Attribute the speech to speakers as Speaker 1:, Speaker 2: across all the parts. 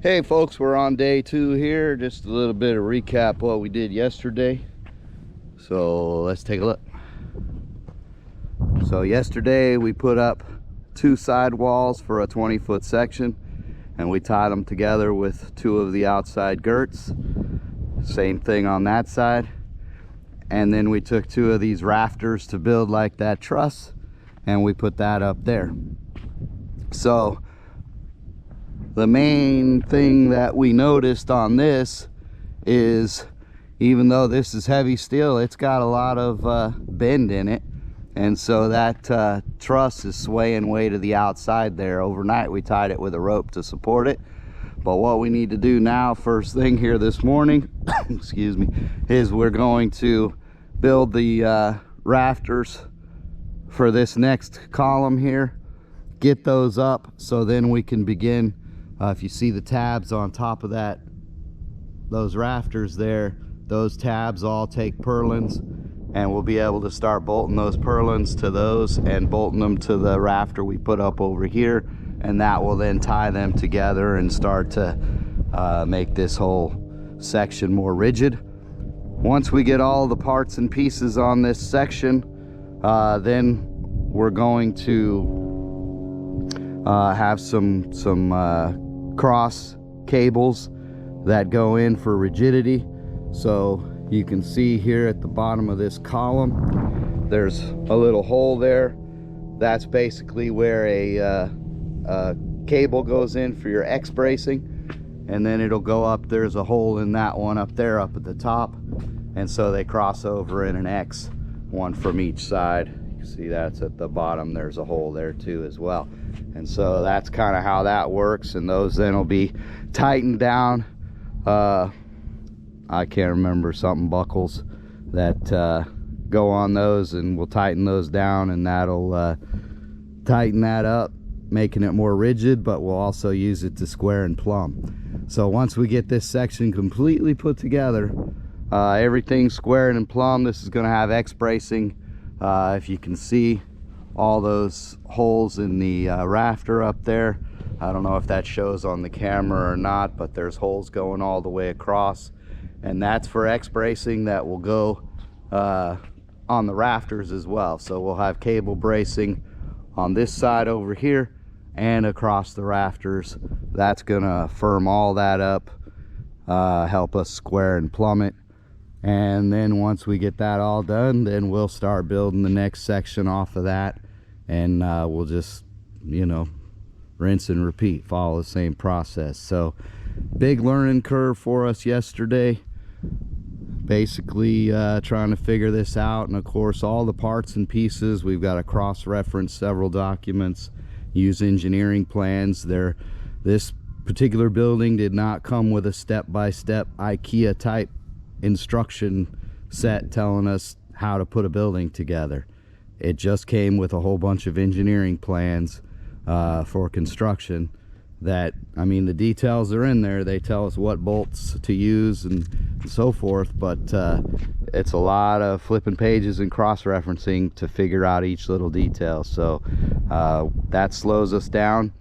Speaker 1: Hey folks, we're on day 2 here. Just a little bit of recap what we did yesterday. So let's take a look. So yesterday we put up 2 side walls for a 20-foot section, and we tied them together with 2 of the outside girts. Same thing on that side. And then we took 2 of these rafters to build like that truss, and we put that up there. So the main thing that we noticed on this is, even though this is heavy steel, it's got a lot of bend in it, and so that truss is swaying way to the outside there. Overnight we tied it with a rope to support it, but what we need to do now, first thing here this morning excuse me, is we're going to build the rafters for this next column here, get those up, so then we can begin. If you see the tabs on top of that, those rafters there, those tabs all take purlins, and we'll be able to start bolting those purlins to those and bolting them to the rafter we put up over here, and that will then tie them together and start to make this whole section more rigid. Once we get all the parts and pieces on this section, then we're going to have some cross cables that go in for rigidity. So you can see here at the bottom of this column, there's a little hole there. That's basically where a cable goes in for your X bracing, and then it'll go up. There's a hole in that one up there, up at the top, and so they cross over in an X, one from each side. You can see that's at the bottom. There's a hole there too as well. And so that's kind of how that works, and those then will be tightened down. I can't remember, something buckles that go on those, and we'll tighten those down, and that'll tighten that up, making it more rigid, but we'll also use it to square and plumb. So once we get this section completely put together, everything's squared and plumb. This is going to have X bracing. If you can see all those holes in the rafter up there, I don't know if that shows on the camera or not, but there's holes going all the way across, and that's for X bracing that will go on the rafters as well. So we'll have cable bracing on this side over here and across the rafters. That's gonna firm all that up, help us square and plumb it. And then once we get that all done, then we'll start building the next section off of that, and we'll just, you know, rinse and repeat, follow the same process. So big learning curve for us yesterday, basically trying to figure this out. And of course, all the parts and pieces, we've got to cross-reference several documents, use engineering plans. This particular building did not come with a step-by-step IKEA type instruction set telling us how to put a building together. It just came with a whole bunch of engineering plans for construction that, I mean, the details are in there. They tell us what bolts to use and so forth, but it's a lot of flipping pages and cross-referencing to figure out each little detail. So that slows us down.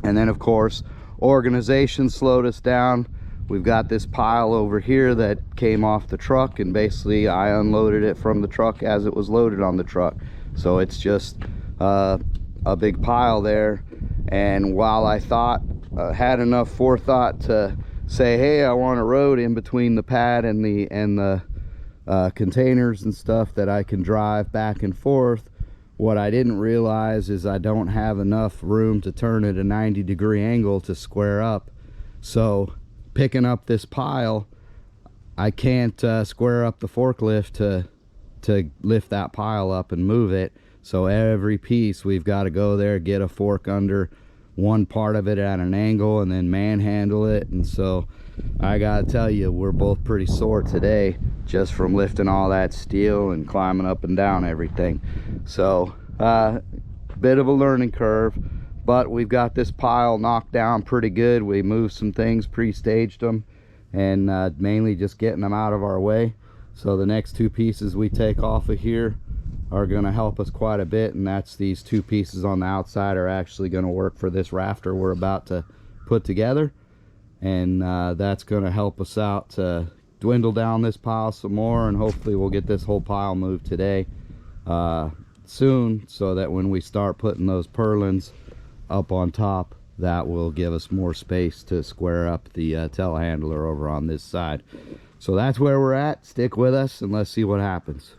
Speaker 1: And then of course, organization slowed us down. We've got this pile over here that came off the truck, and basically I unloaded it from the truck as it was loaded on the truck. So it's just a big pile there. And while I thought had enough forethought to say, hey, I want a road in between the pad and the containers and stuff that I can drive back and forth, what I didn't realize is I don't have enough room to turn at a 90-degree angle to square up. So picking up this pile, I can't square up the forklift to lift that pile up and move it. So every piece we've got to go there, get a fork under one part of it at an angle, and then manhandle it. And so I gotta tell you, we're both pretty sore today just from lifting all that steel and climbing up and down everything. So bit of a learning curve, but we've got this pile knocked down pretty good. We moved some things, pre-staged them, and mainly just getting them out of our way. So the next 2 pieces we take off of here are going to help us quite a bit, and that's these 2 pieces on the outside are actually going to work for this rafter we're about to put together. and that's going to help us out to dwindle down this pile some more, and hopefully we'll get this whole pile moved today soon, so that when we start putting those purlins up on top, that will give us more space to square up the telehandler over on this side. So that's where we're at. Stick with us and let's see what happens.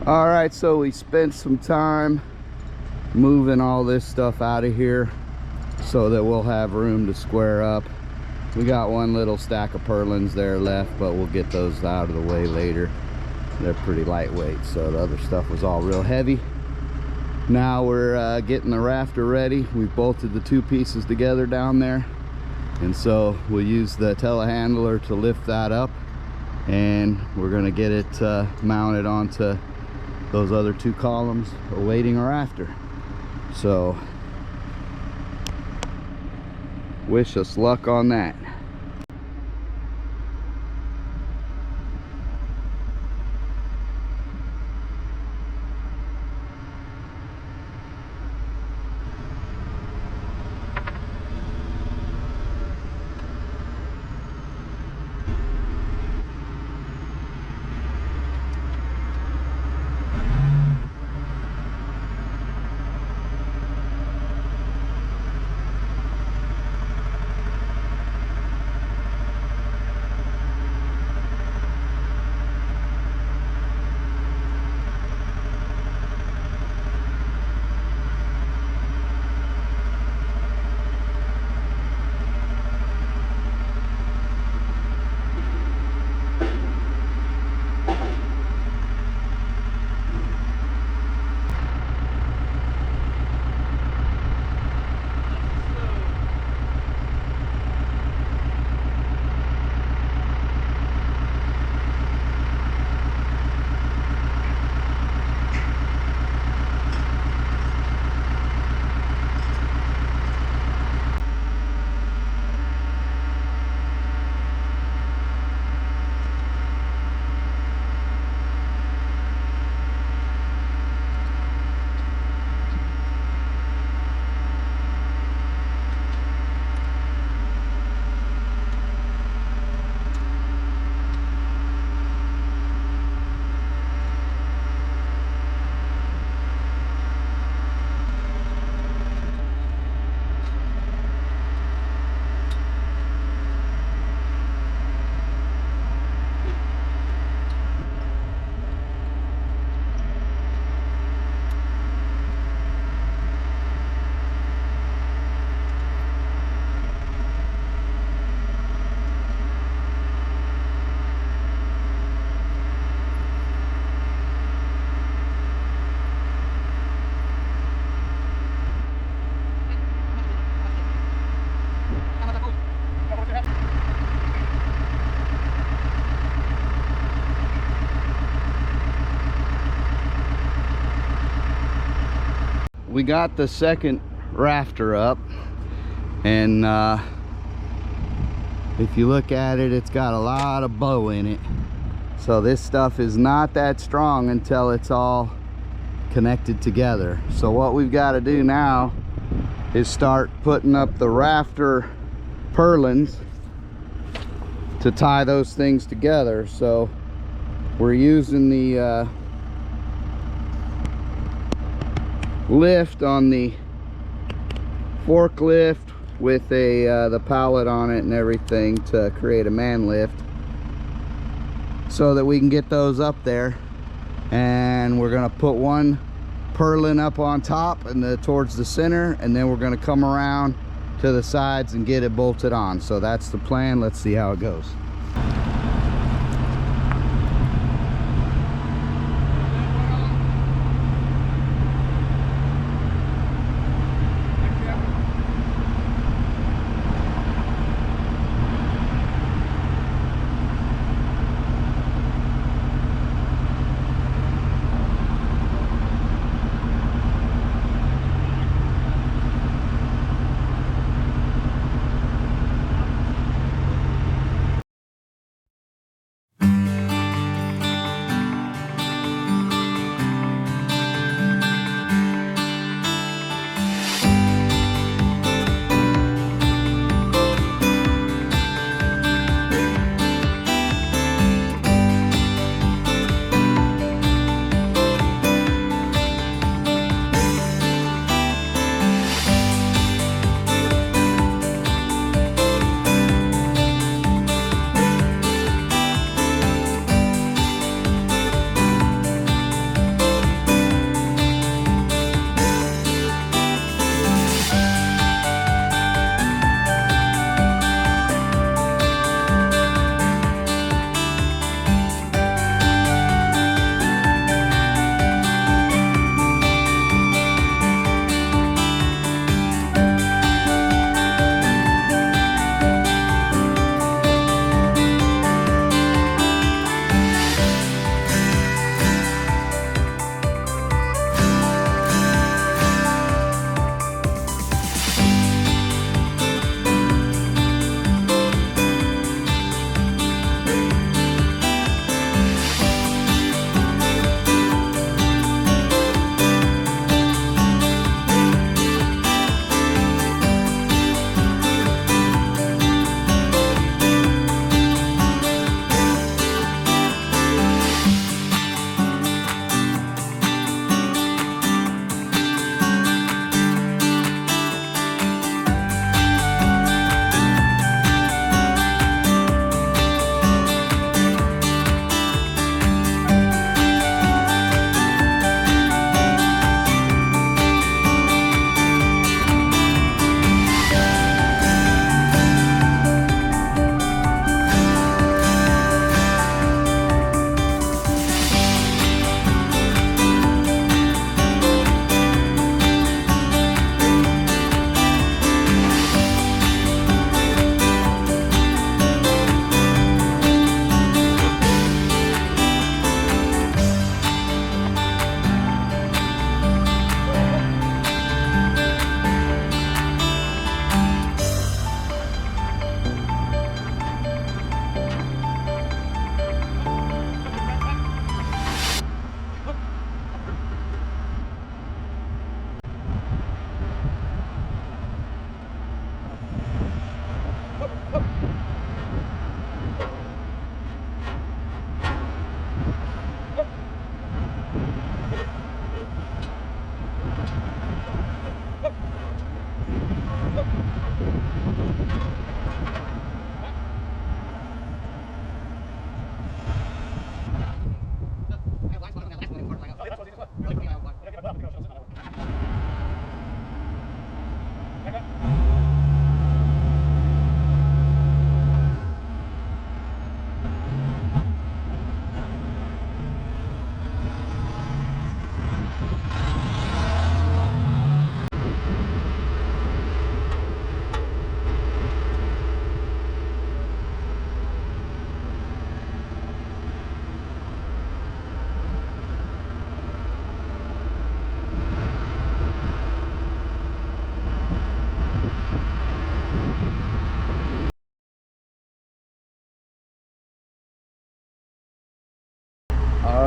Speaker 1: All right, so we spent some time moving all this stuff out of here so that we'll have room to square up. We got one little stack of purlins there left, but we'll get those out of the way later. They're pretty lightweight, so the other stuff was all real heavy. Now we're getting the rafter ready. We've bolted the two pieces together down there, and so we'll use the telehandler to lift that up, and we're going to get it mounted onto those other two columns awaiting a rafter. So wish us luck on that. we got the second rafter up, and if you look at it, it's got a lot of bow in it. So this stuff is not that strong until it's all connected together. So what we've got to do now is start putting up the rafter purlins to tie those things together. So we're using the lift on the forklift with the pallet on it and everything to create a man lift, so that we can get those up there. And we're gonna put one purlin up on top and towards the center, and then we're gonna come around to the sides and get it bolted on. So that's the plan. Let's see how it goes.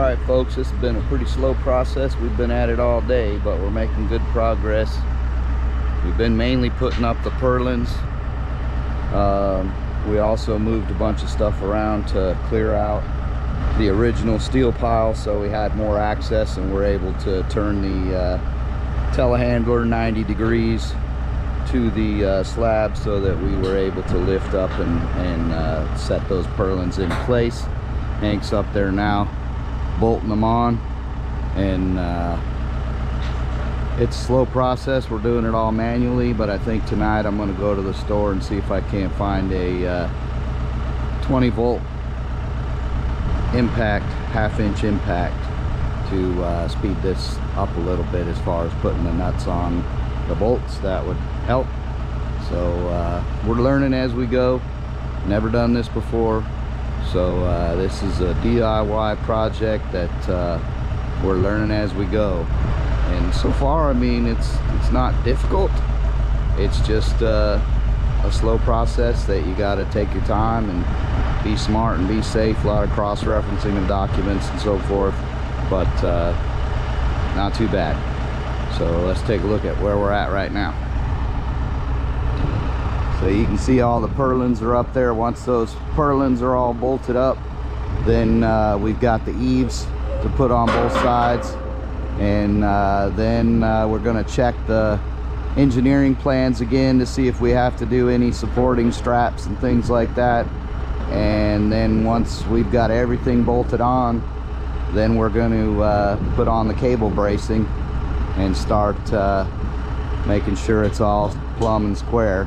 Speaker 1: Alright folks, this has been a pretty slow process. We've been at it all day, but we're making good progress. We've been mainly putting up the purlins. We also moved a bunch of stuff around to clear out the original steel pile, so we had more access and we're able to turn the telehandler 90 degrees to the slab so that we were able to lift up and set those purlins in place. Hank's up there now bolting them on, and it's a slow process. We're doing it all manually, but I think tonight I'm going to go to the store and see if I can't find a 20 volt impact, half-inch impact, to speed this up a little bit as far as putting the nuts on the bolts. That would help. So we're learning as we go. Never done this before, so this is a DIY project that we're learning as we go. And so far, I mean, it's not difficult. It's just a slow process that you got to take your time and be smart and be safe. A lot of cross-referencing of documents and so forth, but not too bad. So let's take a look at where we're at right now. So you can see all the purlins are up there. Once those purlins are all bolted up, then we've got the eaves to put on both sides, and then we're going to check the engineering plans again to see if we have to do any supporting straps and things like that. And then once we've got everything bolted on, then we're going to put on the cable bracing and start making sure it's all plumb and square.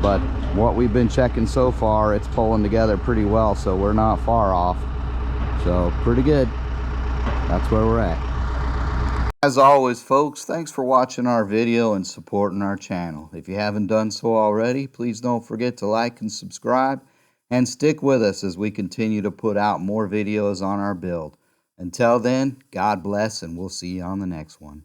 Speaker 1: But what we've been checking so far, it's pulling together pretty well, so we're not far off. So pretty good. That's where we're at. As always folks, thanks for watching our video and supporting our channel. If you haven't done so already, please don't forget to like and subscribe, and stick with us as we continue to put out more videos on our build. Until then, God bless, and we'll see you on the next one.